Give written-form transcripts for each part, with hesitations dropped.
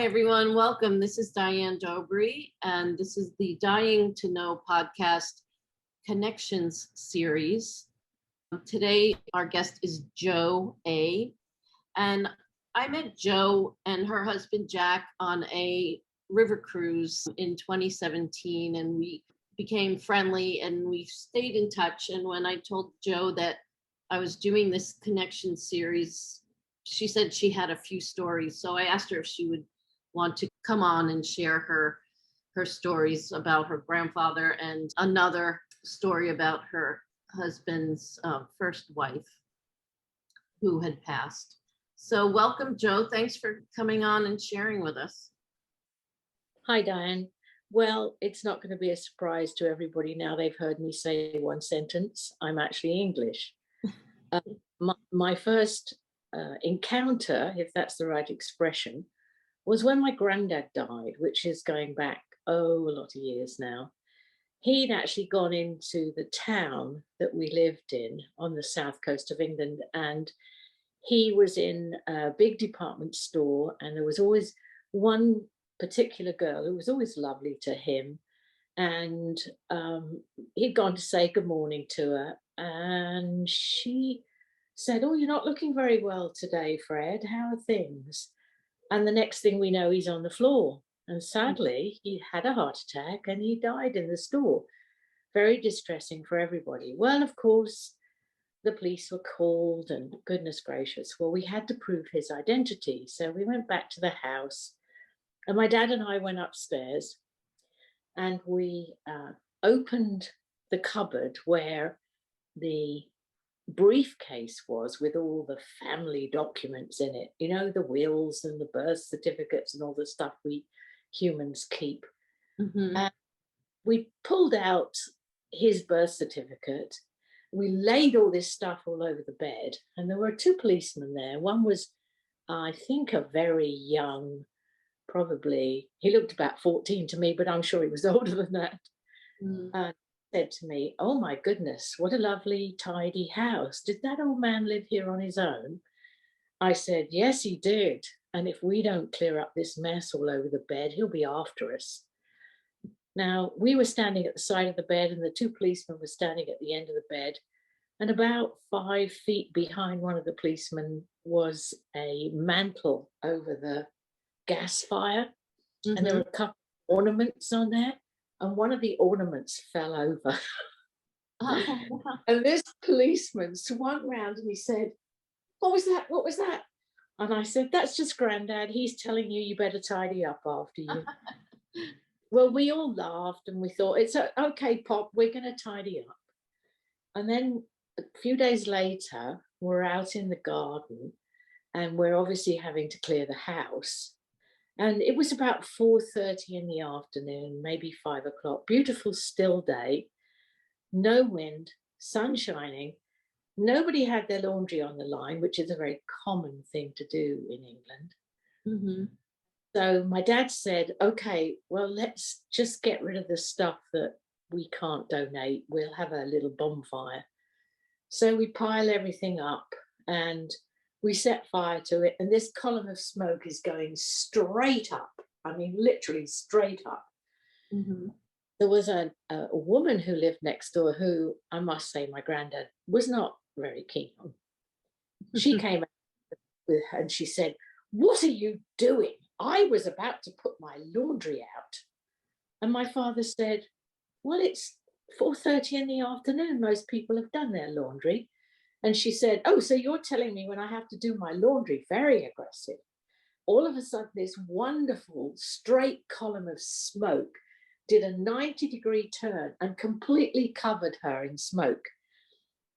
Hi, everyone. Welcome. This is Diane Dobry, and this is the Dying to Know podcast Connections series. Today, our guest is Jo A. And I met Jo and her husband, Jack, on a river cruise in 2017, and we became friendly and we stayed in touch. And when I told Jo that I was doing this connection series, she said she had a few stories. So I asked her if she would want to come on and share her stories about her grandfather and another story about her husband's first wife who had passed. So welcome, Jo. Thanks for coming on and sharing with us. Hi, Diane. Well, it's not going to be a surprise to everybody now they've heard me say one sentence. I'm actually English. My first encounter, if that's the right expression, was when my granddad died, which is going back, a lot of years now. He'd actually gone into the town that we lived in on the south coast of England, and he was in a big department store, and there was always one particular girl who was always lovely to him. And he'd gone to say good morning to her, and she said, "Oh, you're not looking very well today, Fred. How are things?" And the next thing we know, he's on the floor. And sadly, he had a heart attack and he died in the store. Very distressing for everybody. Well, of course, the police were called, and goodness gracious, well, we had to prove his identity. So we went back to the house, and my dad and I went upstairs, and we opened the cupboard where the briefcase was with all the family documents in it, you know, the wills and the birth certificates and all the stuff we humans keep. Mm-hmm. And we pulled out his birth certificate. We laid all this stuff all over the bed, and there were two policemen there. One was, I think, a very young, probably, he looked about 14 to me, but I'm sure he was older than that. And said to me, "Oh my goodness, what a lovely tidy house. Did that old man live here on his own?" I said, "Yes, he did. And if we don't clear up this mess all over the bed, he'll be after us." Now, we were standing at the side of the bed, and the two policemen were standing at the end of the bed. And about 5 feet behind one of the policemen was a mantle over the gas fire. Mm-hmm. And there were a couple of ornaments on there. And one of the ornaments fell over. Oh, wow. And this policeman swung round and he said, "What was that? What was that?" And I said, "That's just Granddad. He's telling you you better tidy up after you." Well, we all laughed and we thought, it's okay, Pop, we're going to tidy up. And then a few days later, we're out in the garden and we're obviously having to clear the house. And it was about 4:30 in the afternoon, maybe 5 o'clock. Beautiful still day, no wind, sun shining. Nobody had their laundry on the line, which is a very common thing to do in England. Mm-hmm. So my dad said, "Okay, well, let's just get rid of the stuff that we can't donate. We'll have a little bonfire." So we pile everything up and we set fire to it. And this column of smoke is going straight up. I mean, literally straight up. Mm-hmm. There was a woman who lived next door who, I must say, my granddad was not very keen on. She came out with her and she said, "What are you doing? I was about to put my laundry out." And my father said, "Well, it's 4:30 in the afternoon. Most people have done their laundry." And she said, "Oh, so you're telling me when I have to do my laundry?" Very aggressive. All of a sudden, this wonderful straight column of smoke did a 90-degree turn and completely covered her in smoke.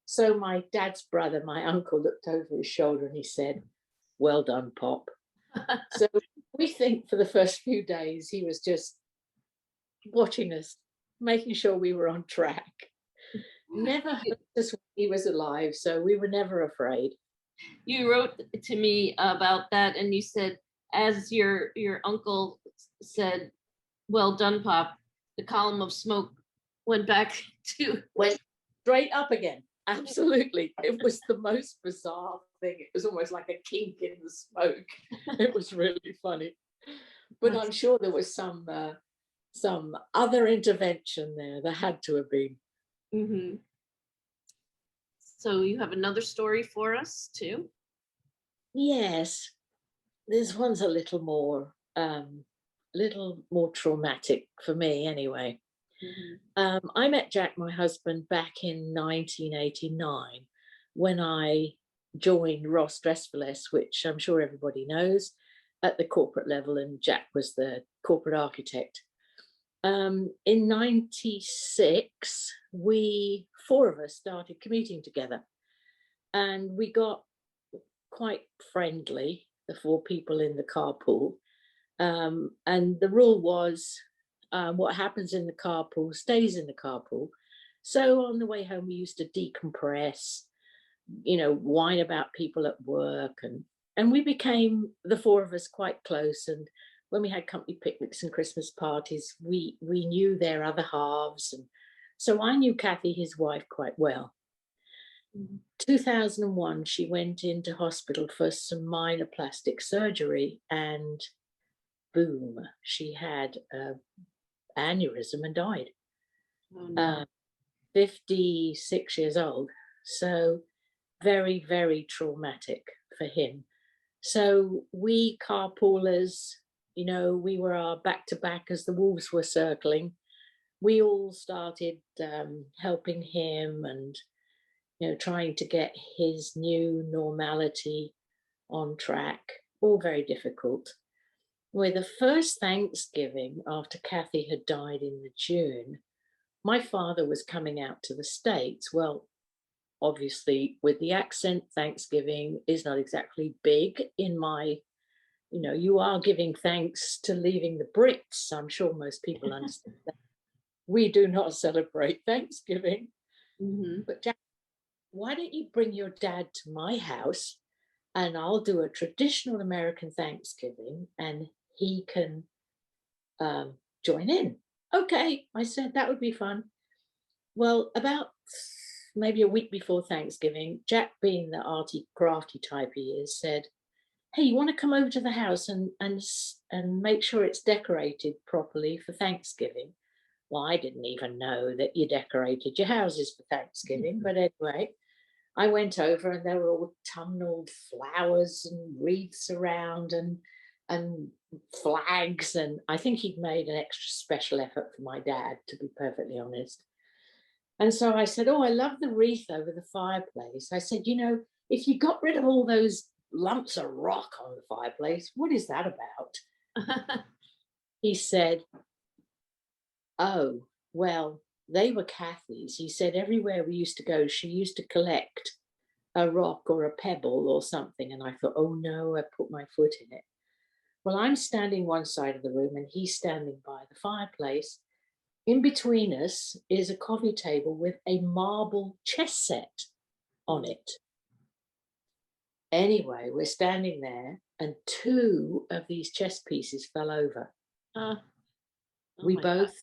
So my dad's brother, my uncle, looked over his shoulder and he said, "Well done, Pop." So we think for the first few days, he was just watching us, making sure we were on track. Never hurt us when he was alive, so we were never afraid. You wrote to me about that, and you said, as your uncle said, "Well done, Pop," the column of smoke went back to... Went straight up again. Absolutely. It was the most bizarre thing. It was almost like a kink in the smoke. It was really funny. but I'm sure there was some other intervention there. There had to have been. Mm-hmm. So you have another story for us too? Yes, this one's a little more traumatic for me anyway. I met Jack, my husband, back in 1989 when I joined Ross Dress for Less, which I'm sure everybody knows, at the corporate level, and Jack was the corporate architect. In 96, four of us started commuting together, and we got quite friendly, the four people in the carpool. And the rule was what happens in the carpool stays in the carpool. So on the way home, we used to decompress, whine about people at work, and we became, the four of us, quite close. And when we had company picnics and Christmas parties, we knew their other halves, and so I knew Kathy, his wife, quite well. 2001, she went into hospital for some minor plastic surgery, and boom, she had an aneurysm and died. Oh, no. 56 years old. So very, very traumatic for him. So we carpoolers, we were our back to back as the wolves were circling. We all started helping him and, trying to get his new normality on track. All very difficult. Well, the first Thanksgiving after Kathy had died in the June, my father was coming out to the States. Well, obviously, with the accent, Thanksgiving is not exactly big in my, you are giving thanks to leaving the Brits. I'm sure most people understand that. We do not celebrate Thanksgiving. But Jack, why don't you bring your dad to my house and I'll do a traditional American Thanksgiving and he can join in. Okay, I said that would be fun. Well, about maybe a week before Thanksgiving, Jack, being the arty, crafty type he is, said, "Hey, you want to come over to the house and make sure it's decorated properly for Thanksgiving?" Well, I didn't even know that you decorated your houses for Thanksgiving, but anyway, I went over and there were all tunneled flowers and wreaths around and flags, and I think he'd made an extra special effort for my dad, to be perfectly honest. And so I said, "Oh, I love the wreath over the fireplace." I said, "If you got rid of all those lumps of rock on the fireplace, what is that about?" He said, "Oh, well, they were Kathy's." He said, "Everywhere we used to go, she used to collect a rock or a pebble or something." And I thought, oh no, I put my foot in it. Well, I'm standing one side of the room and he's standing by the fireplace. In between us is a coffee table with a marble chess set on it. Anyway, we're standing there and two of these chess pieces fell over. Oh we my both,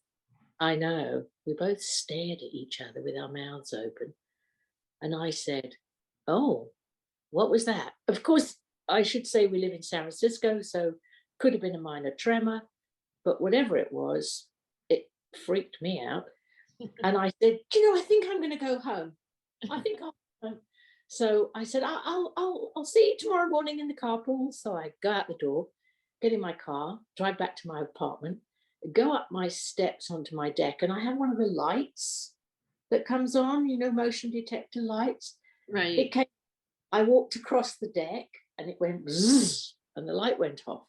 God. I know, we both stared at each other with our mouths open. And I said, "Oh, what was that?" Of course, I should say we live in San Francisco, so could have been a minor tremor, but whatever it was, it freaked me out. And I said, I think I'm going to go home. I think I'll go home. So I said, I'll see you tomorrow morning in the carpool. So I go out the door, get in my car, drive back to my apartment, go up my steps onto my deck, and I have one of the lights that comes on, motion detector lights. Right. It came. I walked across the deck and it went zzz, and the light went off.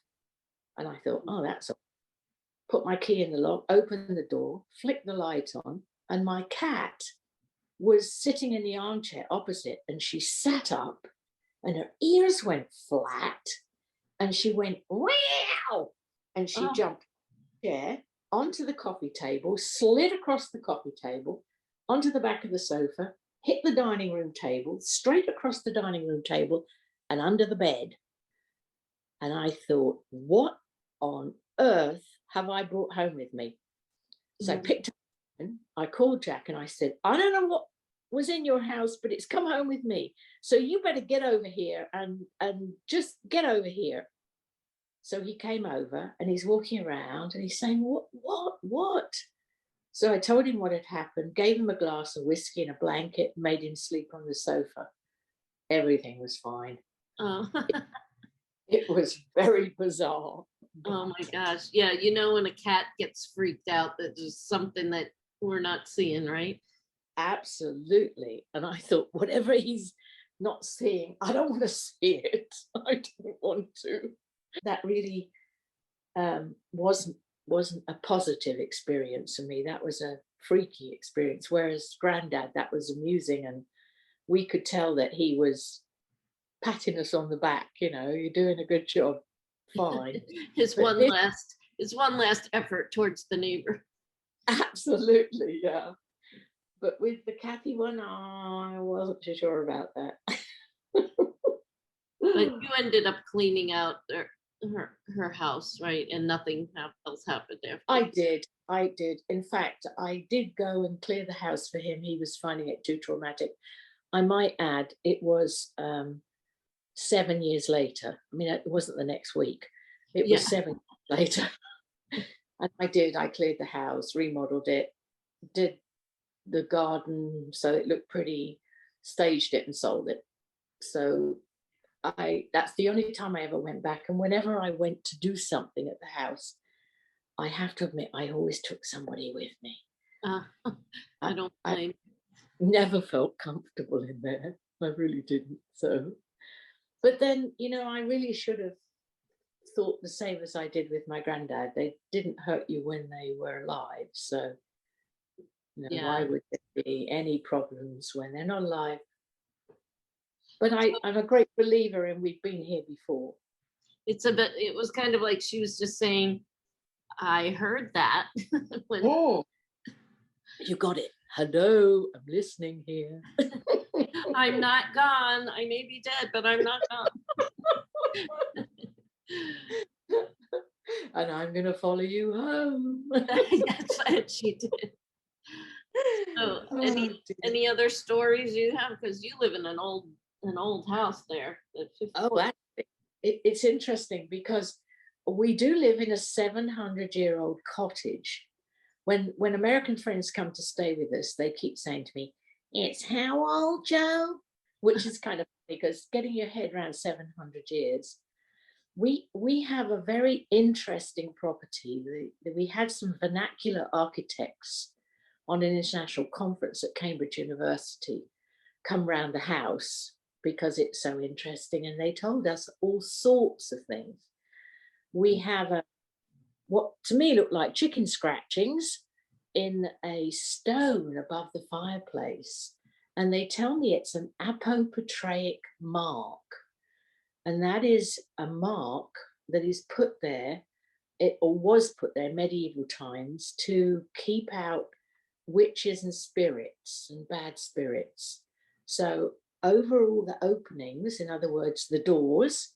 And I thought, oh, that's all. Put my key in the lock, opened the door, flicked the light on, and my cat was sitting in the armchair opposite, and she sat up and her ears went flat and she went, wow, and she jumped chair onto the coffee table, slid across the coffee table, onto the back of the sofa, hit the dining room table, straight across the dining room table, and under the bed. And I thought, what on earth have I brought home with me? So I picked up, I called Jack and I said, "I don't know what was in your house, but it's come home with me. So you better get over here and just get over here." So he came over and he's walking around and he's saying, what? So I told him what had happened, gave him a glass of whiskey and a blanket, made him sleep on the sofa. Everything was fine. Oh. It was very bizarre. Oh my gosh. Yeah, you know when a cat gets freaked out that there's something that we're not seeing, right? Absolutely. And I thought, whatever he's not seeing, I don't want to see it. I don't want to. That really wasn't a positive experience for me. That was a freaky experience. Whereas Granddad, that was amusing, and we could tell that he was patting us on the back. You're doing a good job. Fine. his But one last effort towards the neighbor. Absolutely, yeah. But with the Kathy one, I wasn't too sure about that. But you ended up cleaning out her house, right? And nothing else happened after. I did. In fact, I did go and clear the house for him. He was finding it too traumatic. I might add, it was 7 years later. I mean, it wasn't the next week. It was 7 years later. And I cleared the house, remodeled it, did the garden so it looked pretty, staged it and sold it. So that's the only time I ever went back. And whenever I went to do something at the house, I have to admit, I always took somebody with me. I don't blame. I never felt comfortable in there. I really didn't. So, but then, I really should have thought the same as I did with my granddad. They didn't hurt you when they were alive. So, why would there be any problems when they're not alive? But I'm a great believer in we've been here before. It was kind of like she was just saying, I heard that. You got it. Hello, I'm listening here. I'm not gone. I may be dead, but I'm not gone. And I'm going to follow you home. That's what she did. So, any other stories you have? Because you live in an old house there. It's interesting because we do live in a 700-year-old cottage. When American friends come to stay with us, they keep saying to me, "It's how old, Joe?" Which is kind of funny because getting your head around 700 years. We have a very interesting property. We had some vernacular architects on an international conference at Cambridge University come round the house because it's so interesting, and they told us all sorts of things. We have what to me looked like chicken scratchings in a stone above the fireplace, and they tell me it's an apopatreic mark, and that is a mark that is put there, or was put there in medieval times to keep out witches and spirits and bad spirits. So over all the openings, in other words, the doors,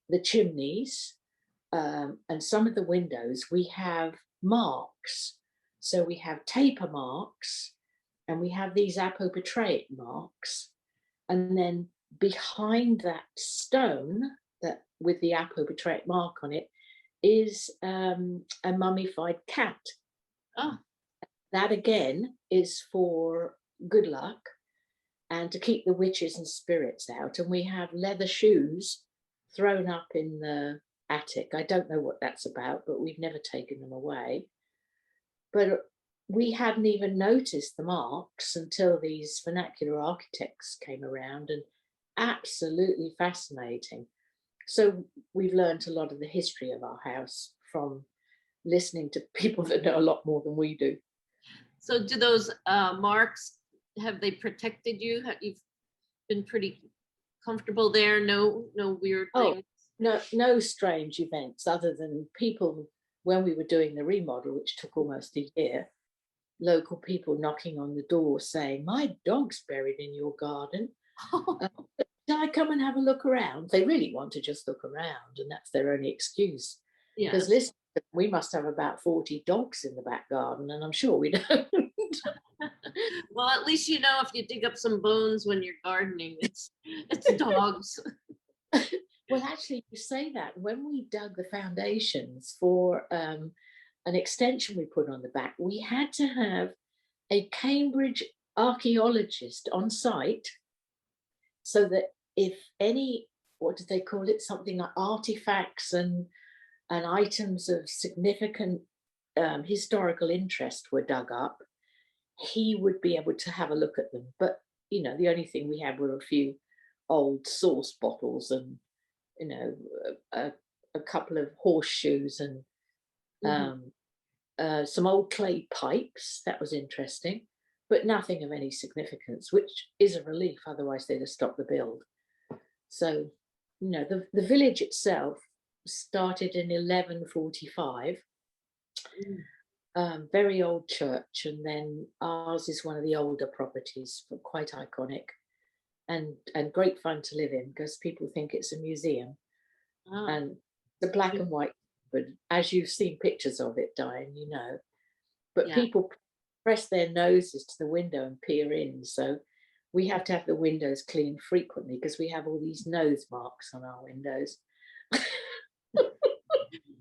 the chimneys, and some of the windows, we have marks. So we have taper marks, and we have these apopatreic marks. And then behind that stone, that with the apopatreic mark on it, is a mummified cat. Oh. That again is for good luck and to keep the witches and spirits out. And we have leather shoes thrown up in the attic. I don't know what that's about, but we've never taken them away. But we hadn't even noticed the marks until these vernacular architects came around, and absolutely fascinating. So we've learned a lot of the history of our house from listening to people that know a lot more than we do. So do those marks, have they protected you? You've been pretty comfortable there? No weird things? No strange events other than people, when we were doing the remodel, which took almost a year, local people knocking on the door saying, "My dog's buried in your garden. Can I come and have a look around?" They really want to just look around, and that's their only excuse. Because listen, we must have about 40 dogs in the back garden, and I'm sure we don't. Well, at least if you dig up some bones when you're gardening, it's dogs. Well, actually, you say that when we dug the foundations for an extension we put on the back, we had to have a Cambridge archaeologist on site so that if any, what did they call it, something like artifacts and items of significant historical interest were dug up, he would be able to have a look at them. But the only thing we had were a few old sauce bottles and a, a couple of horseshoes and some old clay pipes. That was interesting, but nothing of any significance, which is a relief. Otherwise, they'd have stopped the build. So, the village itself started in 1145. Very old church, and then ours is one of the older properties, quite iconic and great fun to live in because people think it's a museum. And the black and white, but as you've seen pictures of it, Diane, but people press their noses to the window and peer in, so we have to have the windows cleaned frequently because we have all these nose marks on our windows.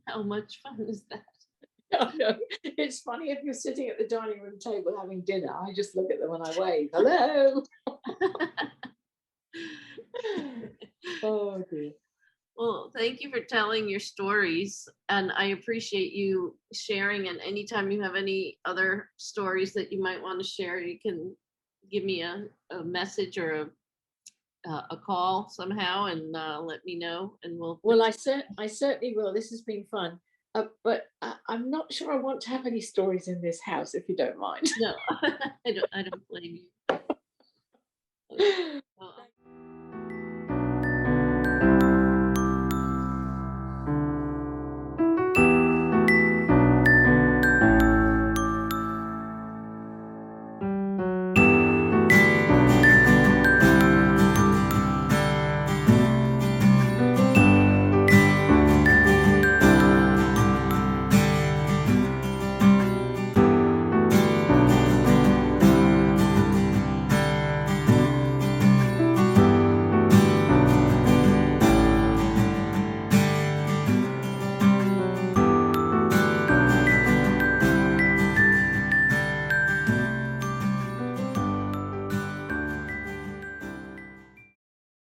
How much fun is that? I know. It's funny if you're sitting at the dining room table having dinner, I just look at them and I wave, hello. Oh dear. Well, thank you for telling your stories, and I appreciate you sharing. And anytime you have any other stories that you might want to share, you can give me a message or a call somehow and let me know, and Well, I certainly will. This has been fun. But I'm not sure I want to have any stories in this house, if you don't mind. No, I don't blame you.